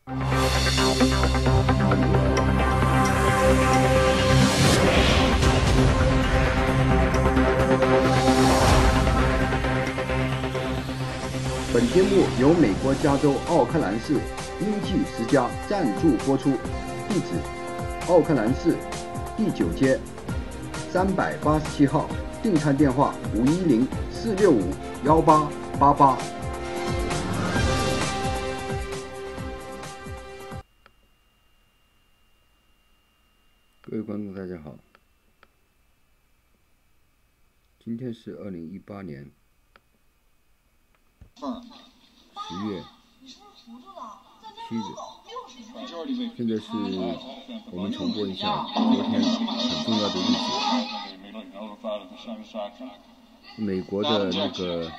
本节目由美国加州奥克兰市英记10家赞助播出，地址：奥克兰市第9街387号，订餐电话510-465-1888。各位观众，大家好，今天是2018年10月7日，现在是我们重播一下昨天很重要的议题。美国的那个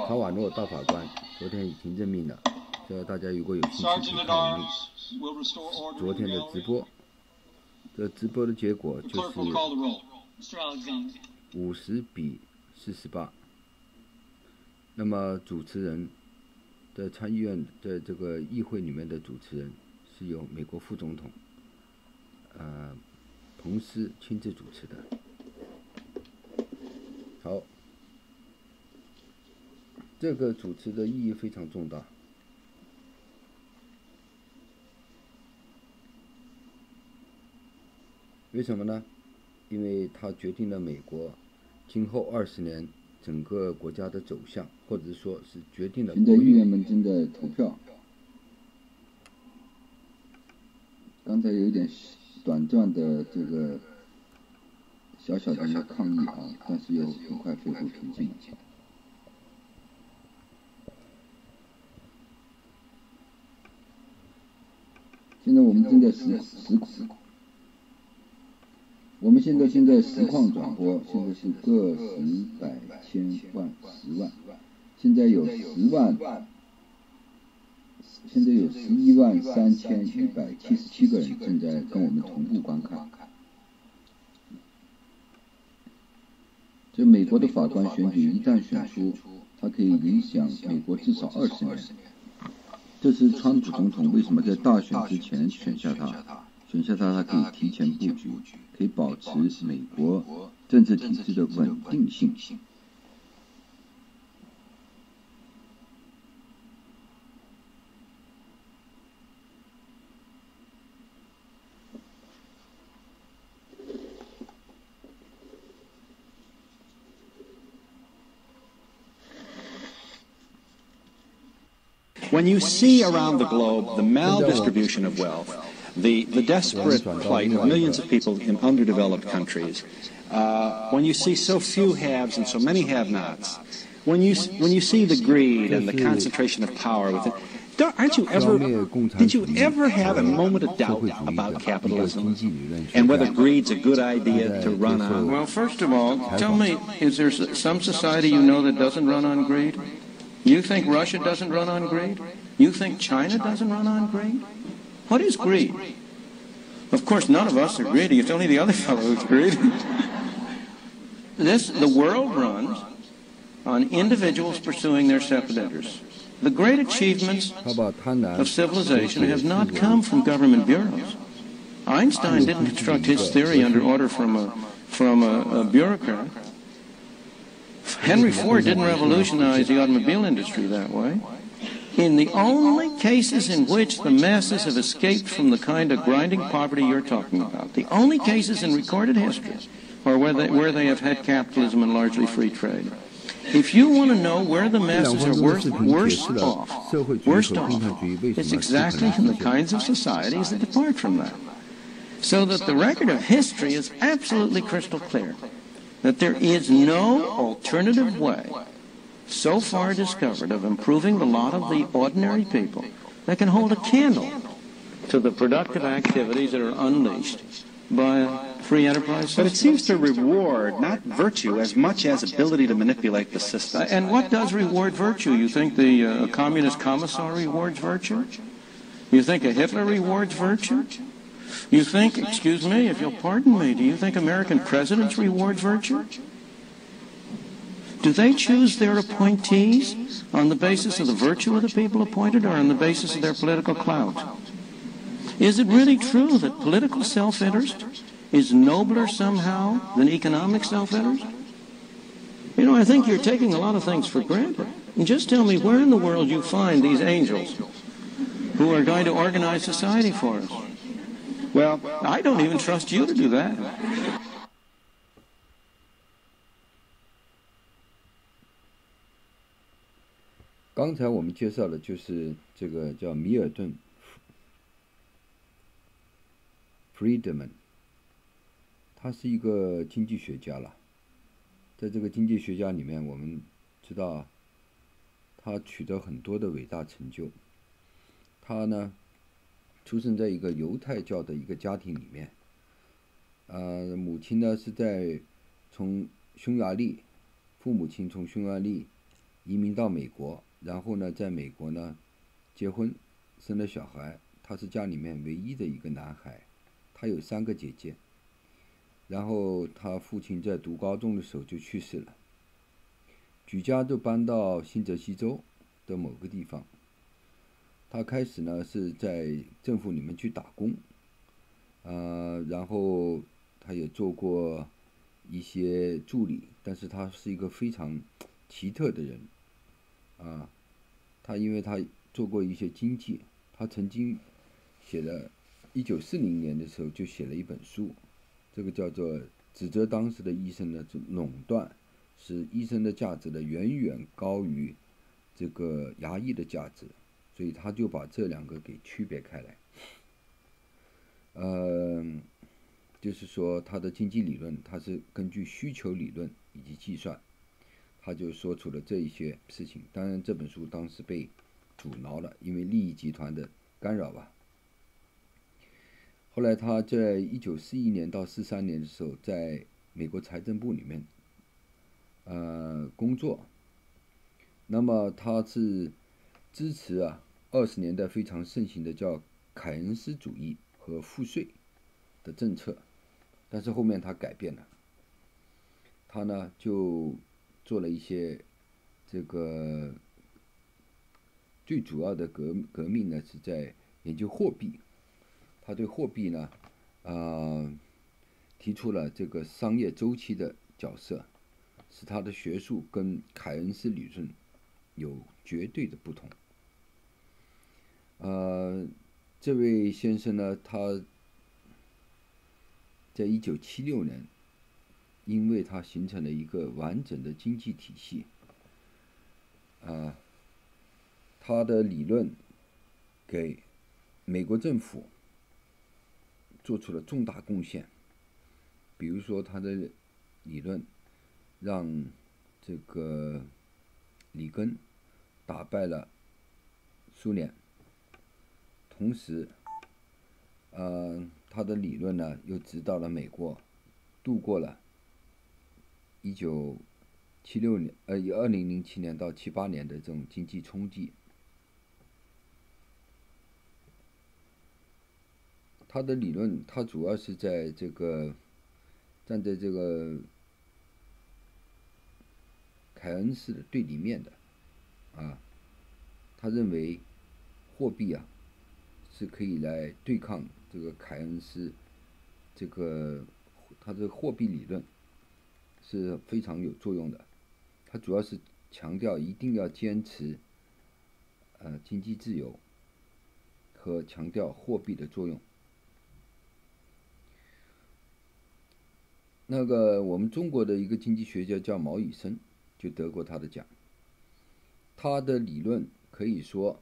卡瓦诺大法官昨天已经任命了，这大家如果有兴趣可以看我们昨天的直播。这直播的结果就是50-48。那么主持人的参议院的这个议会里面的主持人是由美国副总统彭斯亲自主持的。好，这个主持的意义非常重大。为什么呢？因为它决定了美国今后20年整个国家的走向，或者说是决定了。现在议员们正在投票。刚才有一点短暂的这个小小的抗议啊，但是又很快恢复平静了。现在我们正在我们现在实况转播，现在是个10、百、千、万、10万，现在有113177个人正在跟我们同步观看。这美国的法官选举一旦选出，它可以影响美国至少20年。这是川普总统为什么在大选之前选下他，他可以提前布局，可以保持美国政治体制的稳定性。When you see around the globe the maldistribution of wealth, the desperate plight of millions of people in underdeveloped countries, when you see so few haves and so many have-nots, when you see the greed and the concentration of power within, did you ever have a moment of doubt about capitalism and whether greed's a good idea to run on? Well, first of all, tell me, is there some society you know that doesn't run on greed? You think Russia doesn't run on greed? You think China doesn't run on greed? What is greed? Of course, none of us are greedy. It's only the other fellow who's greedy. The world runs on individuals pursuing their separate interests. The great achievements of civilization have not come from government bureaus. Einstein didn't construct his theory under order from a bureaucrat. Henry Ford didn't revolutionize the automobile industry that way. In the only cases in which the masses have escaped from the kind of grinding poverty you're talking about, the only cases in recorded history are where they have had capitalism and largely free trade. If you want to know where the masses are worse off, it's exactly in the kinds of societies that depart from that. So that the record of history is absolutely crystal clear, that there is no alternative way so far discovered of improving the lot of the ordinary people that can hold a candle to the productive activities that are unleashed by free enterprise system. But it seems to reward not virtue as much as ability to manipulate the system. And what does reward virtue? You think the communist commissar rewards virtue? You think a Hitler rewards virtue? You think, excuse me, if you'll pardon me, do you think American presidents reward virtue? Do they choose their appointees on the basis of the virtue of the people appointed or on the basis of their political clout? Is it really true that political self-interest is nobler somehow than economic self-interest? You know, I think you're taking a lot of things for granted. And just tell me where in the world you find these angels who are going to organize society for us. Well, I don't even trust you to do that. 刚才我们介绍的就是这个叫米尔顿·弗里德曼，他是一个经济学家了。在这个经济学家里面，我们知道他取得很多的伟大成就。他呢，出生在一个犹太教的一个家庭里面，母亲呢是从匈牙利，父母亲从匈牙利移民到美国。然后呢，在美国呢，结婚，生了小孩。他是家里面唯一的一个男孩，他有3个姐姐。然后他父亲在读高中的时候就去世了，举家就搬到新泽西州的某个地方。他开始呢是在政府里面去打工，然后他也做过一些助理，但是他是一个非常奇特的人。因为他做过一些经济，他曾经写了1940年的时候就写了一本书，这个叫做指责当时的医生呢垄断，使医生的价值呢远远高于这个牙医的价值，所以他就把这2个给区别开来。就是说他的经济理论，他是根据需求理论以及计算。他就说出了这一些事情，当然这本书当时被阻挠了，因为利益集团的干扰吧。后来他在1941年到43年的时候，在美国财政部里面工作。那么他是支持20年代非常盛行的叫凯恩斯主义和赋税的政策，但是后面他改变了，他呢就做了一些这个最主要的革命呢是在研究货币。他对货币呢提出了这个商业周期的角色，使他的学术跟凯恩斯理论有绝对的不同。这位先生呢，他在1976年，因为他形成了一个完整的经济体系，他的理论给美国政府做出了重大贡献。比如说，他的理论让这个里根打败了苏联，同时，他的理论呢又指导了美国度过了2007年到78年的这种经济冲击。他的理论，他主要是在这个站在这个凯恩斯的对立面的，他认为货币是可以来对抗这个凯恩斯，这个他的货币理论是非常有作用的。他主要是强调一定要坚持经济自由和强调货币的作用。那个我们中国的一个经济学家叫毛以升，就得过他的奖。他的理论可以说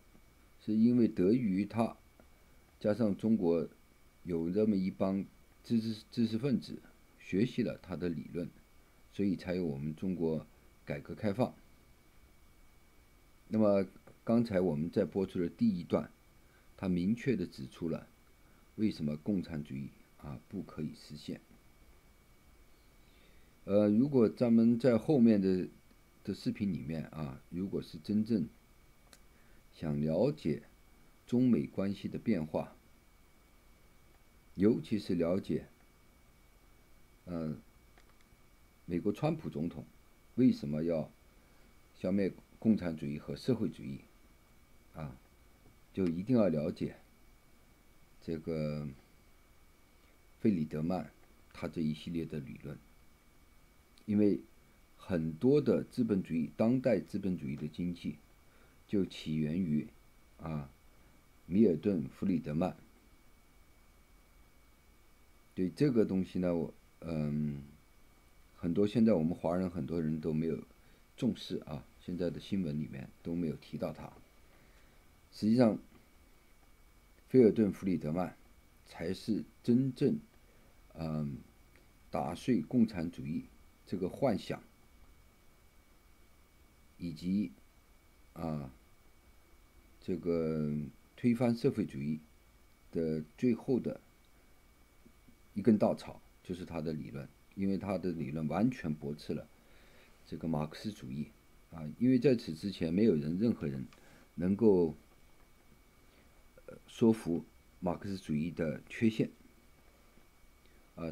是因为得益于他，加上中国有这么一帮知识分子学习了他的理论，所以才有我们中国改革开放。那么刚才我们在播出的第一段，他明确地指出了为什么共产主义不可以实现。如果咱们在后面的视频里面如果是真正想了解中美关系的变化，尤其是了解美国川普总统为什么要消灭共产主义和社会主义啊，就一定要了解这个弗里德曼他这一系列的理论，因为很多的资本主义，当代资本主义的经济就起源于米尔顿·弗里德曼。对这个东西呢，很多现在我们华人很多人都没有重视啊，现在的新闻里面都没有提到它。实际上，菲尔顿·弗里德曼才是真正打碎共产主义这个幻想，以及这个推翻社会主义的最后的一根稻草，就是他的理论。因为他的理论完全驳斥了这个马克思主义因为在此之前没有任何人能够说服马克思主义的缺陷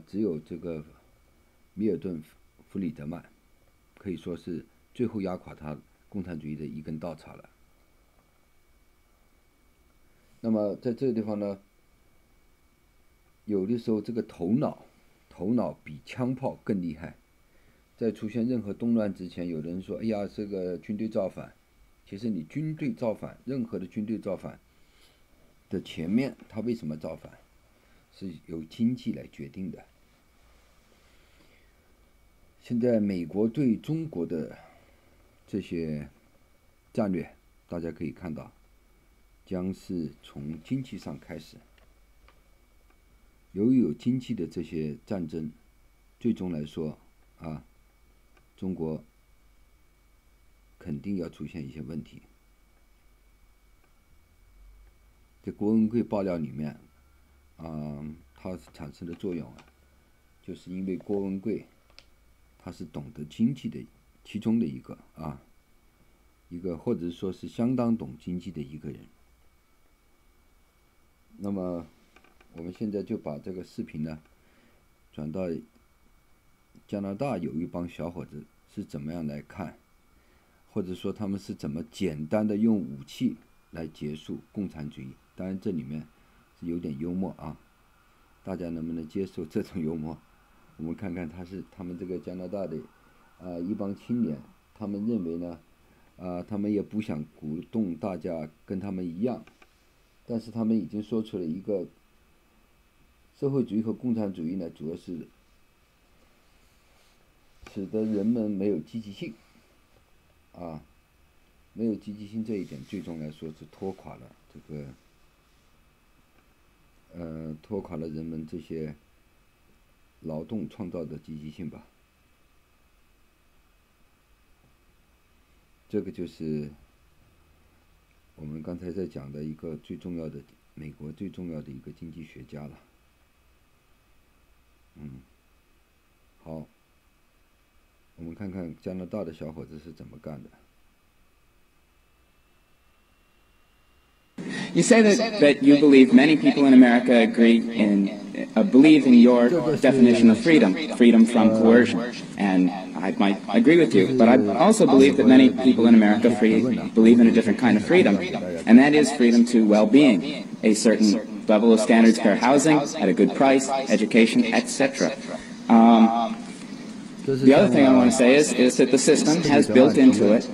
只有这个米尔顿·弗里德曼可以说是最后压垮他共产主义的一根稻草了。那么在这个地方呢，有的时候这个头脑比枪炮更厉害。在出现任何动乱之前，有人说：“哎呀，这个军队造反。”其实你军队造反，任何的军队造反的前面，他为什么造反，是由经济来决定的。现在美国对中国的这些战略，大家可以看到，将是从经济上开始。由于有经济的这些战争，最终来说中国肯定要出现一些问题。在郭文贵爆料里面它产生的作用就是因为郭文贵他是懂得经济的其中的一个或者说是相当懂经济的一个人。那么我们现在就把这个视频呢转到加拿大，有一帮小伙子是怎么样来看，或者说他们是怎么简单的用武器来结束共产主义。当然这里面是有点幽默大家能不能接受这种幽默？我们看看他们这个加拿大的一帮青年，他们认为呢他们也不想鼓动大家跟他们一样，但是他们已经说出了一个社会主义和共产主义呢，主要是使得人们没有积极性没有积极性这一点，最终来说是拖垮了拖垮了人们这些劳动创造的积极性吧。这个就是我们刚才在讲的一个最重要的美国最重要的一个经济学家了。好，我们看看加拿大的小伙子是怎么干的。You say that you believe many people in America believe in your definition of freedom from coercion, and I might agree with you, but I also believe that many people in America believe in a different kind of freedom, and that is freedom to well-being, a certain level of standards fair housing at a good price, education, etc. The other thing I want to say is that the system has built into it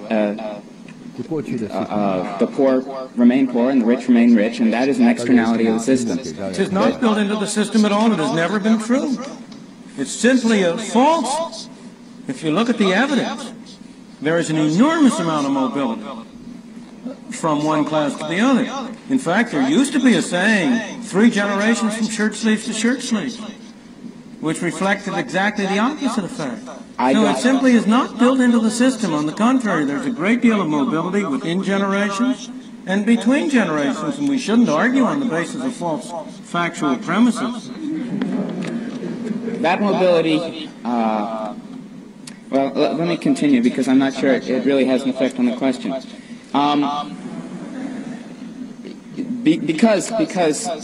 the poor remain poor and the rich remain rich, and that is an externality of the system. It is not built into the system at all. It has never been true. It's simply a false. If you look at the evidence, there is an enormous amount of mobility from one class to the other. In fact, there used to be a saying, 3 generations from shirt sleeves to shirt sleeves, which reflected exactly the opposite effect. So it simply is not built into the system. On the contrary, there's a great deal of mobility within generations and between generations, and we shouldn't argue on the basis of false factual premises. That mobility, well, let me continue because I'm not sure it really has an effect on the question. Because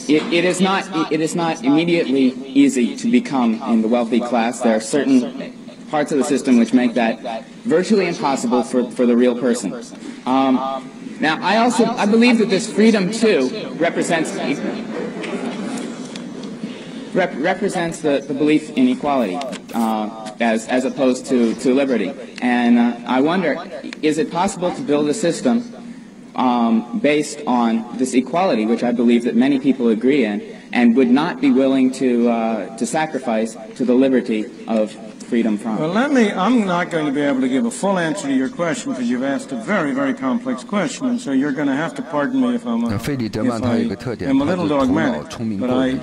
it is not immediately easy to become in the wealthy class. There are certain parts of the system which make that virtually impossible for the real person. Now, I believe that this freedom, too, represents the belief in equality, as opposed to liberty. And I wonder, is it possible to build a system based on this equality, which I believe that many people agree in, and would not be willing to sacrifice to the liberty of freedom from? Well, I'm not going to be able to give a full answer to your question because you've asked a very, very complex question, and so you're going to have to pardon me if I'm a little dogmatic, but I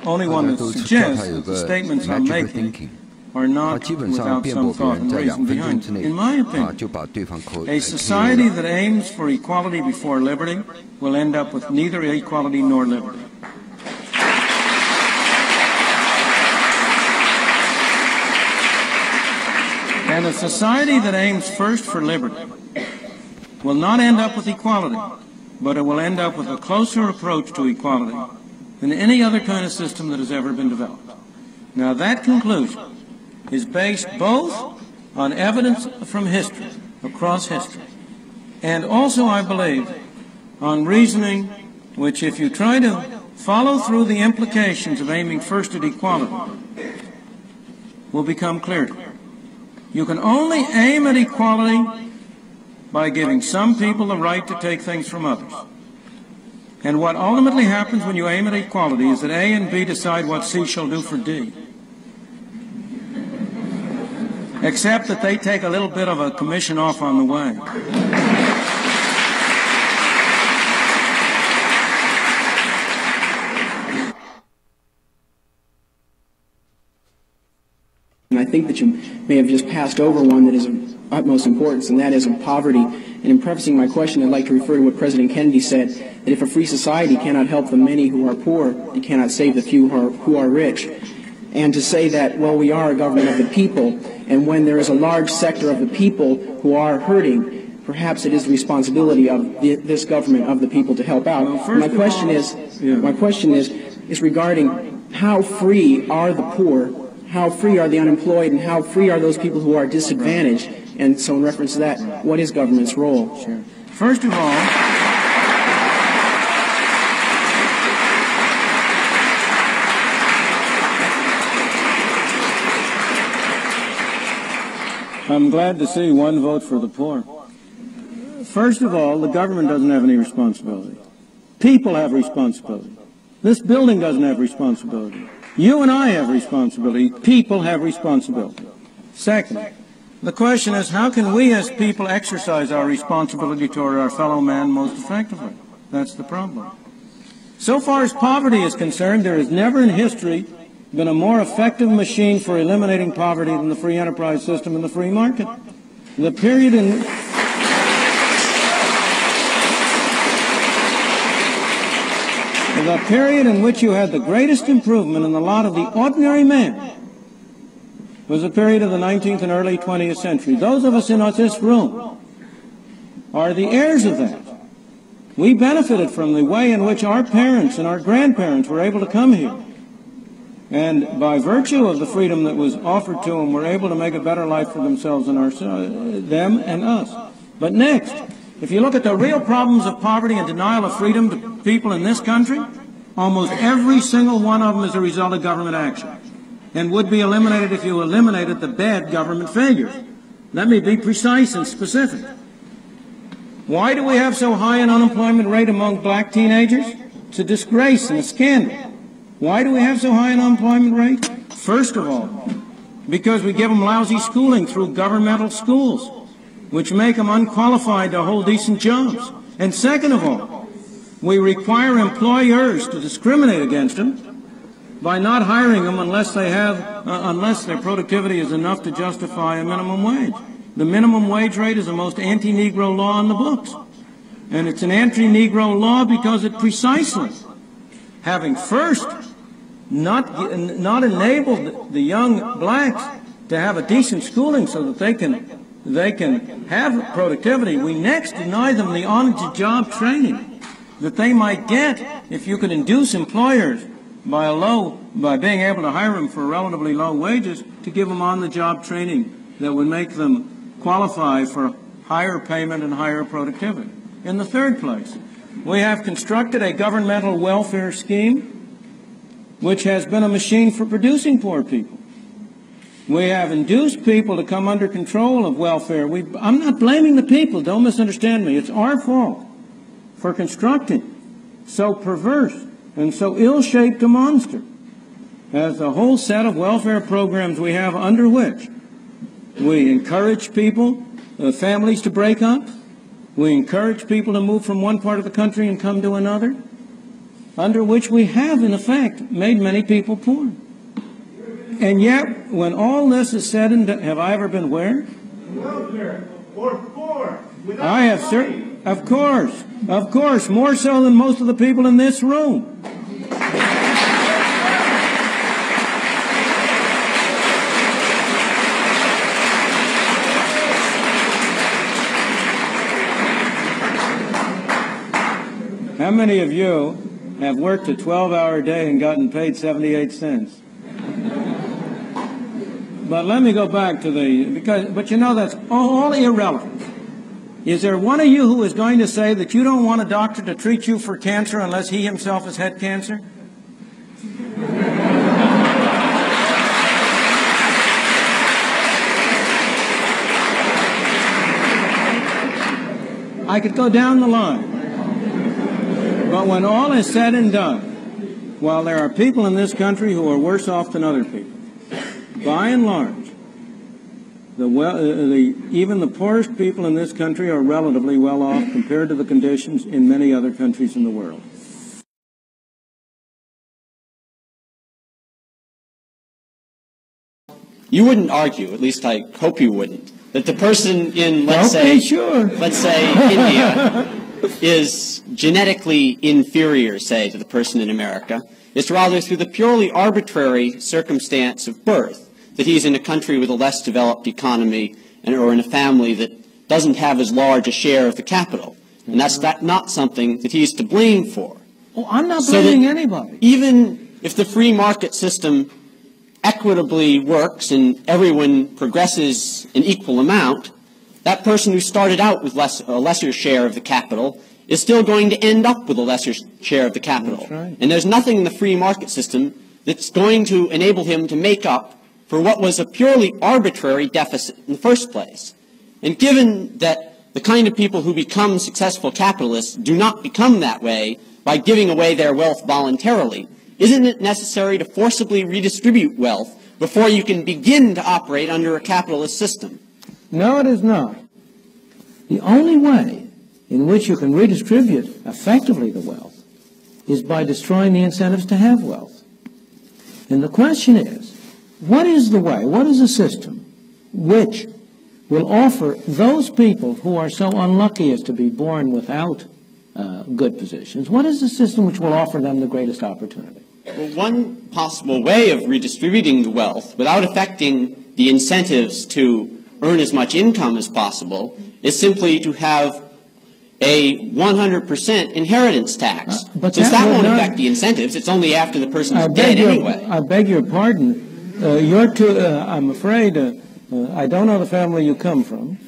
only want to suggest that the statements I'm making are not without some thought and reason behind it. In my opinion, a society that aims for equality before liberty will end up with neither equality nor liberty. And a society that aims first for liberty will not end up with equality, but it will end up with a closer approach to equality than any other kind of system that has ever been developed. Now, that conclusion is based both on evidence from history, across history, and also, I believe, on reasoning which, if you try to follow through the implications of aiming first at equality, will become clear to you. You can only aim at equality by giving some people the right to take things from others. And what ultimately happens when you aim at equality is that A and B decide what C shall do for D. Except that they take a little bit of a commission off on the way. And I think that you may have just passed over one that is of utmost importance, and that is of poverty. And in prefacing my question, I'd like to refer to what President Kennedy said, that if a free society cannot help the many who are poor, it cannot save the few who are rich. And to say that, well, we are a government of the people, and when there is a large sector of the people who are hurting, perhaps it is the responsibility of this government of the people to help out. Well, my question is regarding how free are the poor, how free are the unemployed, and how free are those people who are disadvantaged? And so in reference to that, what is government's role? Sure. First of all, I'm glad to see one vote for the poor. First of all, the government doesn't have any responsibility. People have responsibility. This building doesn't have responsibility. You and I have responsibility. People have responsibility. Second, the question is, how can we as people exercise our responsibility toward our fellow man most effectively? That's the problem. So far as poverty is concerned, there has never in history been a more effective machine for eliminating poverty than the free enterprise system and the free market. The period in which you had the greatest improvement in the lot of the ordinary man was the period of the 19th and early 20th century. Those of us in this room are the heirs of that. We benefited from the way in which our parents and our grandparents were able to come here. And by virtue of the freedom that was offered to them, were able to make a better life for themselves and them and us. But next, if you look at the real problems of poverty and denial of freedom to people in this country, almost every single one of them is a result of government action and would be eliminated if you eliminated the bad government failures. Let me be precise and specific. Why do we have so high an unemployment rate among black teenagers? It's a disgrace and a scandal. Why do we have so high an unemployment rate? First of all, because we give them lousy schooling through governmental schools, which make them unqualified to hold decent jobs. And second of all, we require employers to discriminate against them by not hiring them unless their productivity is enough to justify a minimum wage. The minimum wage rate is the most anti-Negro law on the books. And it's an anti-Negro law because it precisely, having first not enabled the young blacks to have a decent schooling so that they can have productivity, we next deny them the on-the-job training that they might get if you could induce employers by being able to hire them for relatively low wages to give them on-the-job training that would make them qualify for higher payment and higher productivity. In the third place, we have constructed a governmental welfare scheme which has been a machine for producing poor people. We have induced people to come under control of welfare. I'm not blaming the people, don't misunderstand me. It's our fault for constructing so perverse and so ill-shaped a monster as the whole set of welfare programs we have under which we encourage people, families to break up. We encourage people to move from one part of the country and come to another, under which we have, in effect, made many people poor. And yet, when all this is said and done, have I ever been where? Welfare or poor. I have certainly, of course, more so than most of the people in this room. How many of you have worked a 12-hour day and gotten paid 78 cents? But let me go back to but you know that's all irrelevant. Is there one of you who is going to say that you don't want a doctor to treat you for cancer unless he himself has had cancer? I could go down the line. But when all is said and done, while there are people in this country who are worse off than other people, by and large, even the poorest people in this country are relatively well off compared to the conditions in many other countries in the world. You wouldn't argue, at least I hope you wouldn't, that the person in, let's say India is genetically inferior, say, to the person in America. It's rather through the purely arbitrary circumstance of birth that he's in a country with a less developed economy or in a family that doesn't have as large a share of the capital. And that's not something that he's to blame for. Oh, I'm not blaming anybody. Even if the free market system equitably works and everyone progresses an equal amount, that person who started out with a lesser share of the capital is still going to end up with a lesser share of the capital. That's right. And there's nothing in the free market system that's going to enable him to make up for what was a purely arbitrary deficit in the first place. And given that the kind of people who become successful capitalists do not become that way by giving away their wealth voluntarily, isn't it necessary to forcibly redistribute wealth before you can begin to operate under a capitalist system? No, it is not. The only way in which you can redistribute effectively the wealth is by destroying the incentives to have wealth. And the question is, what is the way, what is the system which will offer those people who are so unlucky as to be born without good positions, what is the system which will offer them the greatest opportunity? Well, one possible way of redistributing the wealth without affecting the incentives to earn as much income as possible is simply to have a 100% inheritance tax. But since that won't affect the incentives, it's only after the person's dead anyway. I beg your pardon. I'm afraid, I don't know the family you come from.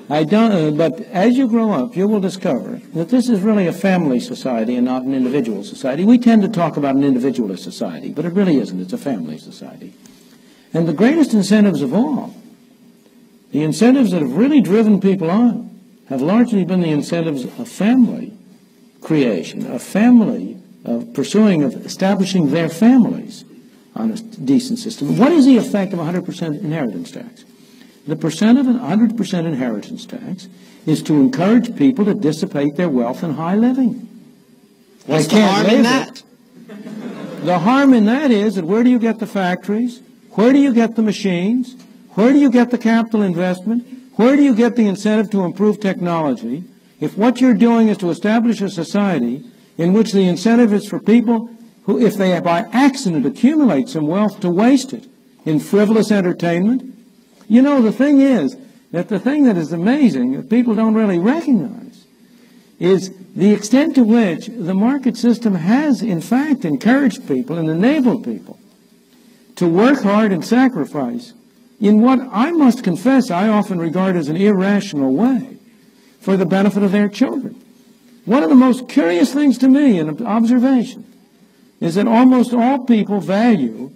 But as you grow up, you will discover that this is really a family society and not an individual society. We tend to talk about an individualist society, but it really isn't. It's a family society. And the greatest incentives of all, the incentives that have really driven people on, have largely been the incentives of family creation, of family, of establishing their families on a decent system. What is the effect of 100% inheritance tax? The percent of an 100% inheritance tax is to encourage people to dissipate their wealth in high living. What's the harm in that? The harm in that is that where do you get the factories? Where do you get the machines? Where do you get the capital investment? Where do you get the incentive to improve technology if what you're doing is to establish a society in which the incentive is for people who, if they by accident accumulate some wealth, to waste it in frivolous entertainment? You know, the thing is that the thing that is amazing that people don't really recognize is the extent to which the market system has, in fact, encouraged people and enabled people to work hard and sacrifice in what I must confess I often regard as an irrational way for the benefit of their children. One of the most curious things to me in observation is that almost all people value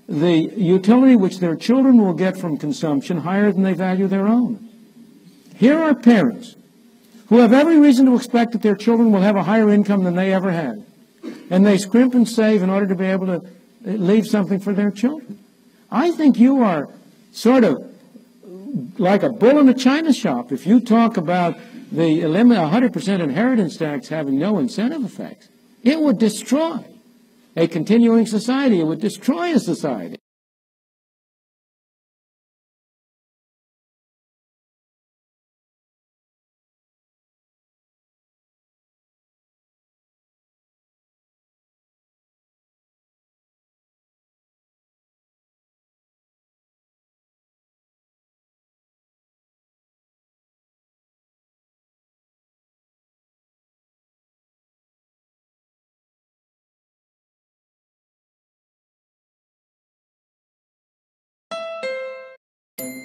the utility which their children will get from consumption higher than they value their own. Here are parents who have every reason to expect that their children will have a higher income than they ever had. And they scrimp and save in order to be able to leave something for their children. I think you are sort of like a bull in a china shop if you talk about the 100% inheritance tax having no incentive effects. It would destroy a continuing society. It would destroy a society.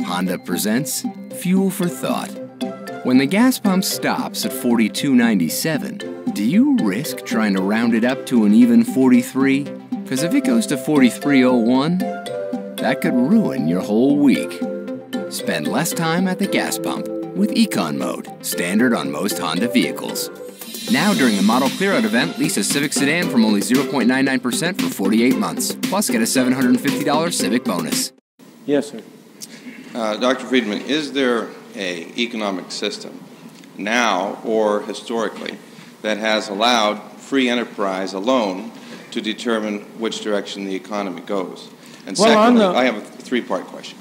Honda presents Fuel for Thought. When the gas pump stops at $42.97, do you risk trying to round it up to an even 43? Because if it goes to $43.01, that could ruin your whole week. Spend less time at the gas pump with Econ Mode, standard on most Honda vehicles. Now during the Model Clearout event, lease a Civic sedan from only 0.99% for 48 months. Plus get a $750 Civic bonus. Yes, sir. Dr. Friedman, is there an economic system now or historically that has allowed free enterprise alone to determine which direction the economy goes? And secondly, I have a three-part question.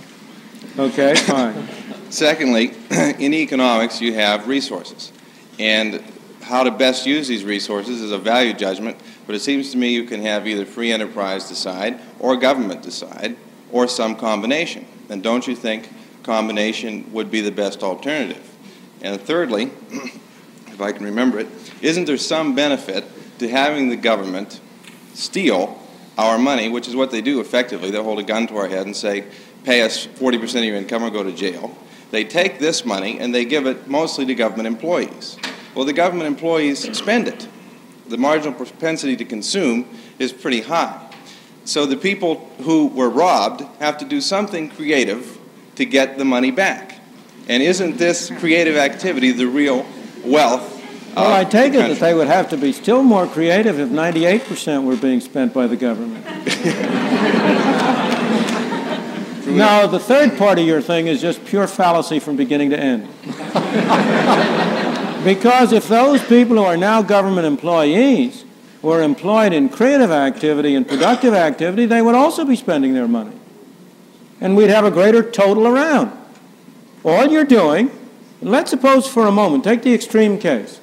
Okay, fine. Secondly, in economics you have resources, and how to best use these resources is a value judgment, but it seems to me you can have either free enterprise decide or government decide or some combination. And don't you think combination would be the best alternative? And thirdly, if I can remember it, isn't there some benefit to having the government steal our money, which is what they do effectively? They'll hold a gun to our head and say, pay us 40% of your income or go to jail. They take this money and they give it mostly to government employees. Well, the government employees spend it. The marginal propensity to consume is pretty high. So the people who were robbed have to do something creative to get the money back. And isn't this creative activity the real wealth? Well, I take it that they would have to be still more creative if 98% were being spent by the government. No, the third part of your thing is just pure fallacy from beginning to end. Because if those people who are now government employees were employed in creative activity and productive activity, they would also be spending their money. And we'd have a greater total around. All you're doing, let's suppose for a moment, take the extreme case,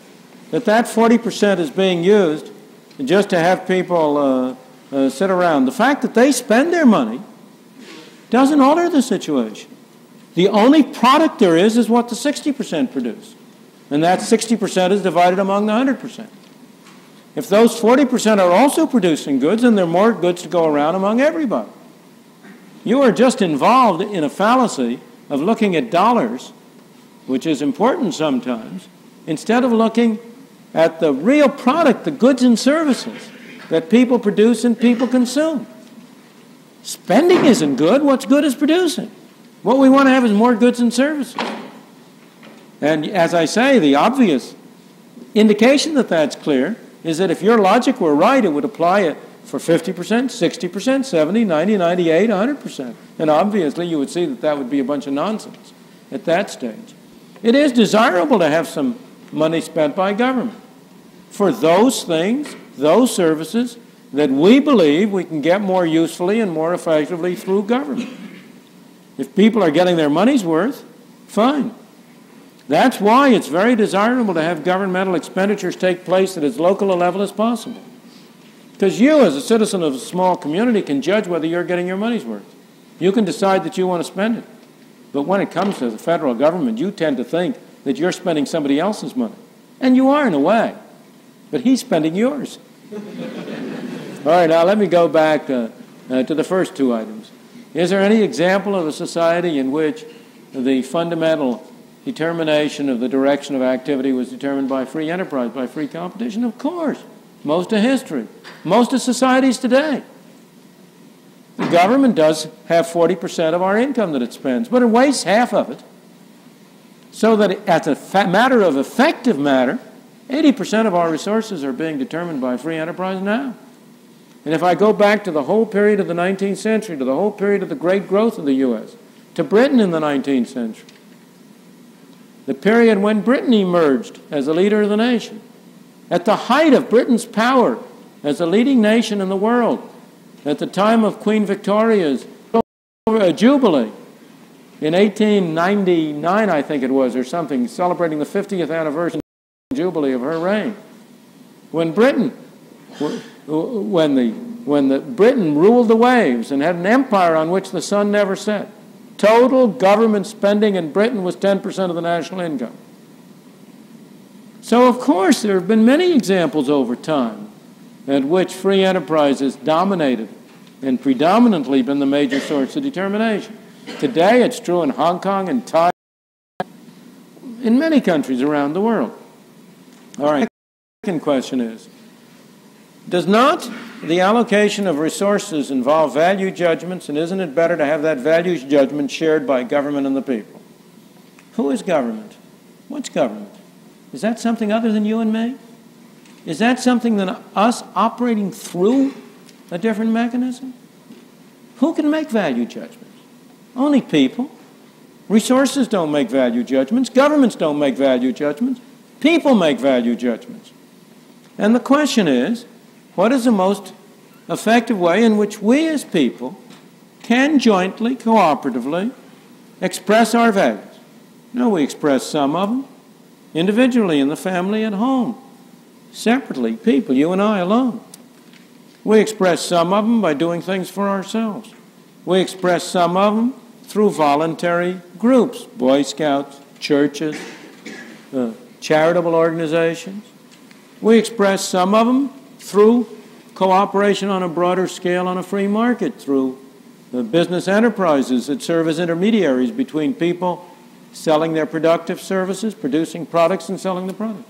that 40% is being used just to have people sit around. The fact that they spend their money doesn't alter the situation. The only product there is what the 60% produce. And that 60% is divided among the 100%. If those 40% are also producing goods, then there are more goods to go around among everybody. You are just involved in a fallacy of looking at dollars, which is important sometimes, instead of looking at the real product, the goods and services that people produce and people consume. Spending isn't good. What's good is producing. What we want to have is more goods and services. And as I say, the obvious indication that that's clear is that if your logic were right, it would apply it for 50%, 60%, 70, 90, 98, 100%. And obviously you would see that that would be a bunch of nonsense at that stage. It is desirable to have some money spent by government for those things, those services that we believe we can get more usefully and more effectively through government. If people are getting their money's worth, fine. That's why it's very desirable to have governmental expenditures take place at as local a level as possible. Because you, as a citizen of a small community, can judge whether you're getting your money's worth. You can decide that you want to spend it. But when it comes to the federal government, you tend to think that you're spending somebody else's money. And you are in a way. But he's spending yours. All right, now let me go back to the first two items. Is there any example of a society in which the fundamental determination of the direction of activity was determined by free enterprise, by free competition? Of course. Most of history. Most of societies today. The government does have 40% of our income that it spends, but it wastes half of it. So that as a matter of effective matter, 80% of our resources are being determined by free enterprise now. And if I go back to the whole period of the 19th century, to the whole period of the great growth of the U.S., to Britain in the 19th century, the period when Britain emerged as a leader of the nation, at the height of Britain's power as a leading nation in the world, at the time of Queen Victoria's Jubilee, in 1899, I think it was, or something, celebrating the 50th anniversary Jubilee of her reign, when Britain Britain ruled the waves and had an empire on which the sun never set. Total government spending in Britain was 10% of the national income. So, of course, there have been many examples over time at which free enterprise has dominated and predominantly been the major source of determination. Today, it's true in Hong Kong and Thailand, in many countries around the world. All right, the second question is, does not the allocation of resources involve value judgments, and isn't it better to have that value judgment shared by government and the people? Who is government? What's government? Is that something other than you and me? Is that something than us operating through a different mechanism? Who can make value judgments? Only people. Resources don't make value judgments. Governments don't make value judgments. People make value judgments. And the question is, what is the most effective way in which we as people can jointly, cooperatively express our values? No, we express some of them individually in the family at home, separately, people, you and I alone. We express some of them by doing things for ourselves. We express some of them through voluntary groups, Boy Scouts, churches, charitable organizations. We express some of them through cooperation on a broader scale on a free market, through the business enterprises that serve as intermediaries between people selling their productive services, producing products and selling the product.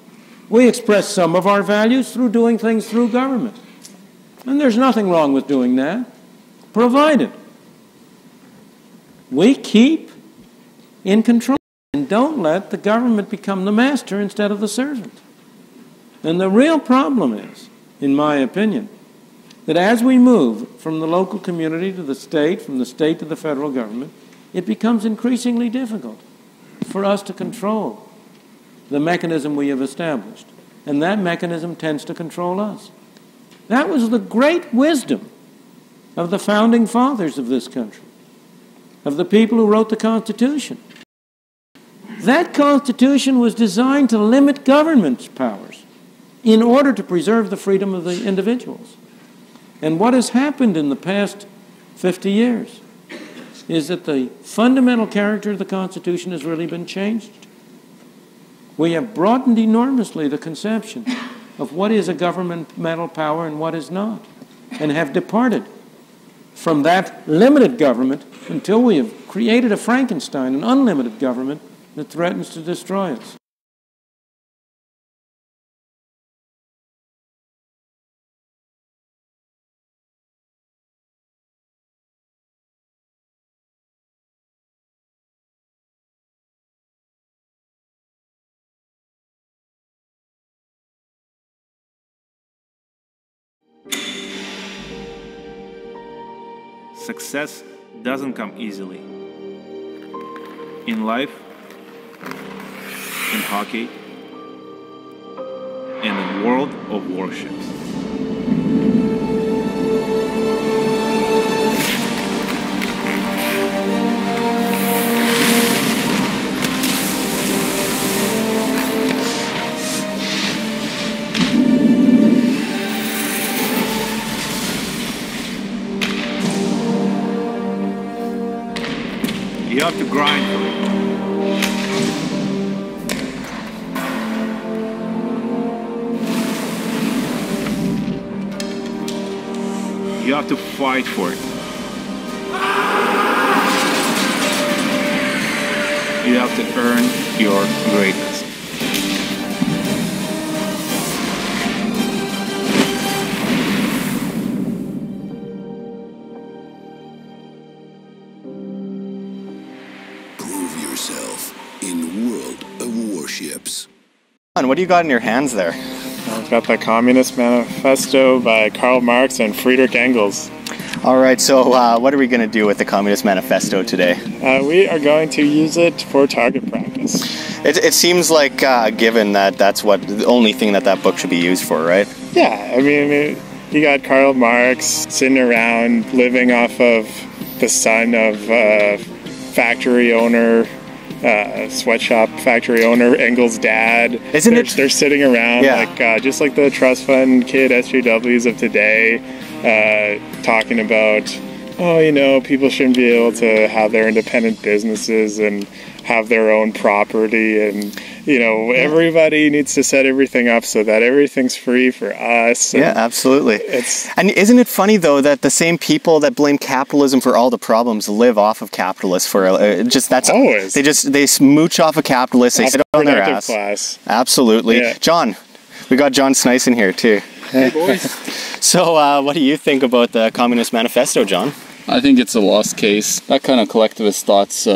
We express some of our values through doing things through government. And there's nothing wrong with doing that, provided we keep in control and don't let the government become the master instead of the servant. And the real problem is, in my opinion, that as we move from the local community to the state, from the state to the federal government, it becomes increasingly difficult for us to control the mechanism we have established. And that mechanism tends to control us. That was the great wisdom of the founding fathers of this country, of the people who wrote the Constitution. That Constitution was designed to limit government's powers in order to preserve the freedom of the individuals. And what has happened in the past 50 years is that the fundamental character of the Constitution has really been changed. We have broadened enormously the conception of what is a governmental power and what is not, and have departed from that limited government until we have created a Frankenstein, an unlimited government that threatens to destroy us. Success doesn't come easily. In life, in hockey, and in world of warships. You have to grind for it. You have to fight for it. You have to earn your greatness. Prove yourself in World of Warships. What do you got in your hands there? I've got the Communist Manifesto by Karl Marx and Friedrich Engels. All right, so what are we going to do with the Communist Manifesto today? We are going to use it for target practice. It seems like given that that's the only thing that book should be used for, right? Yeah, I mean, you got Karl Marx sitting around living off of the son of factory owner, sweatshop factory owner, Engels' dad. They're sitting around just like the trust fund kid SJWs of today, talking about, people shouldn't be able to have their independent businesses and have their own property, and everybody needs to set everything up so that everything's free for us. Yeah, absolutely. And isn't it funny though that the same people that blame capitalism for all the problems live off of capitalists for always. They smooch off of capitalists. They sit on their ass. Class. Absolutely. Yeah. John, we got John Snyson here too. Hey boys. So what do you think about the Communist Manifesto, John? I think it's a lost case. That kind of collectivist thoughts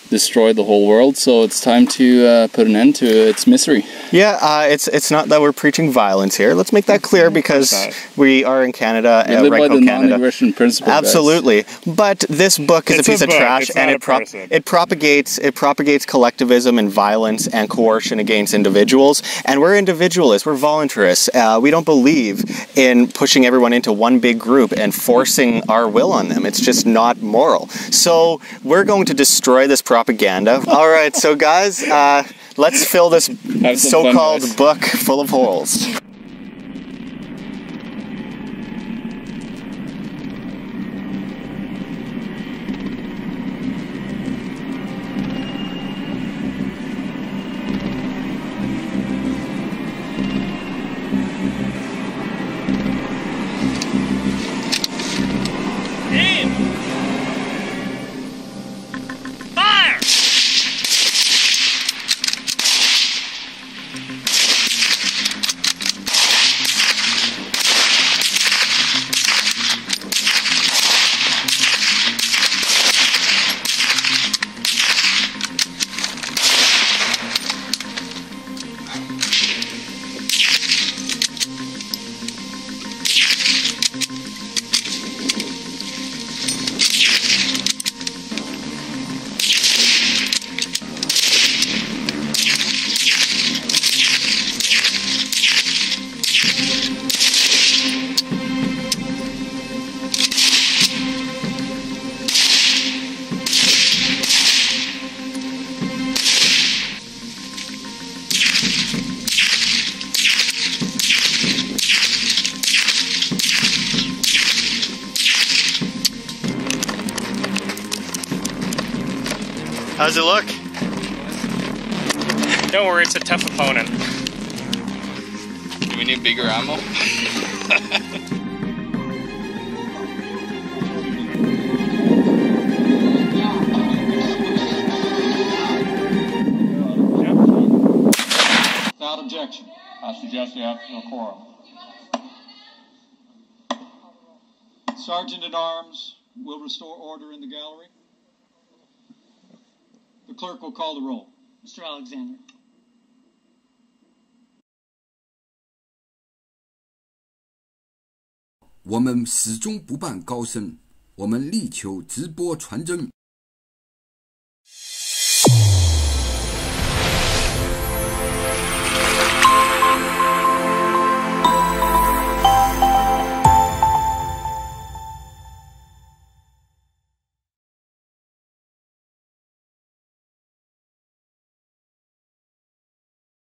destroyed the whole world, so it's time to put an end to its misery. Yeah, it's not that we're preaching violence here. Let's make that clear, because we are in Canada, we live by the non-aggression principle. Absolutely, guys. But this book is a piece of trash, and it propagates collectivism and violence and coercion against individuals. And we're individualists, we're voluntarists. We don't believe in pushing everyone into one big group and forcing our will on them. It's just not moral. So we're going to destroy this propaganda. All right, so guys, let's fill this so-called book full of holes. How's it look? Don't worry, it's a tough opponent. Do we need bigger ammo? Without objection, I suggest you have no quorum. Sergeant at Arms will restore order in the gallery. The clerk will call the roll. Mr. Alexander. 我们始终不扮高深，我们力求直播传真。